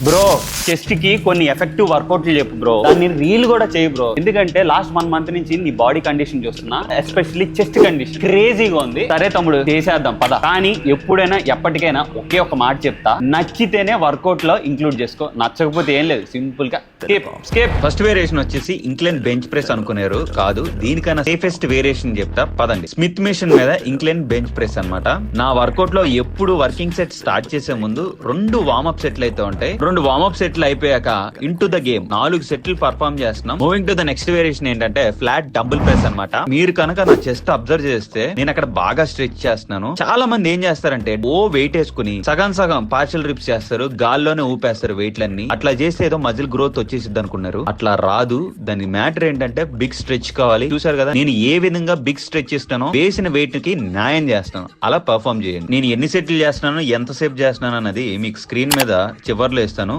Bro chest కి కొన్ని effective వర్కౌట్లు చెప్పు బ్రో, దాన్ని రీల్ కూడా చేయి బ్రో. ఎందుకంటే లాస్ట్ 1 మంత్ నుంచి నీ బాడీ కండిషన్ చూస్తున్నా, ఎస్పెషల్లీ చెస్ట్ కండిషన్ క్రేజీగా ఉంది. సరే తమ్ముడు చేసేద్దాం పద. కానీ ఎప్పుడైనా ఎప్పటికైనా ఒకే ఒక మాట చెప్తా, నచ్చితేనే వర్కౌట్ లో ఇంక్లూడ్ చేసుకో, నచ్చకపోతే ఏం లేదు, సింపుల్ గా స్కేప్. ఫస్ట్ వేరియేషన్ వచ్చేసి ఇంక్లైన్ బెంచ్ ప్రెస్ అనుకున్నారు, కాదు దీనికన్నా సేఫెస్ట్ వేరియేషన్ చెప్తా పదండి. స్మిత్ మిషన్ మీద ఇంక్లైన్ బెంచ్ ప్రెస్ అన్నమాట. నా వర్కౌట్ లో ఎప్పుడు వర్కింగ్ సెట్ స్టార్ట్ చేసే ముందు 2 వార్మప్ సెట్లు అయితే ఉంటాయి. 2 వార్మప్ సెట్లు అయిపోయాక ఇంటూ ద గేమ్ 4 సెట్లు పర్ఫార్మ్ చేస్తున్నాం. Moving to the next variation ఏంటంటే ఫ్లాట్ డంబుల్ ప్రెస్ అన్నమాట. మీరు కనుక నా చెస్ట్ అబ్జర్వ్ చేస్తే నేను అక్కడ బాగా స్ట్రెచ్ చేస్తున్నాను. చాలా మంది ఏం చేస్తారంటే వెయిట్ వేసుకుని సగం పార్షల్ రిప్స్ చేస్తారు, గాల్లోనే ఊపేస్తారు వెయిట్లన్నీ. అట్లా చేస్తే ఏదో మజిల్ గ్రోత్ వచ్చేసిద్ది అనుకున్నారు, అట్లా రాదు. దాని మ్యాటర్ ఏంటంటే బిగ్ స్ట్రెచ్ కావాలి. చూసారు కదా నేను ఏ విధంగా బిగ్ స్ట్రెచ్ ఇస్తానో, వేసిన వెయిట్ కి న్యాయం చేస్తాను, అలా పర్ఫార్మ్ చేయండి. నేను ఎన్ని సెట్లు చేస్తున్నాను, ఎంతసేపు చేస్తున్నాను అన్నది మీకు స్క్రీన్ మీద చివర్లో ఇస్తాను.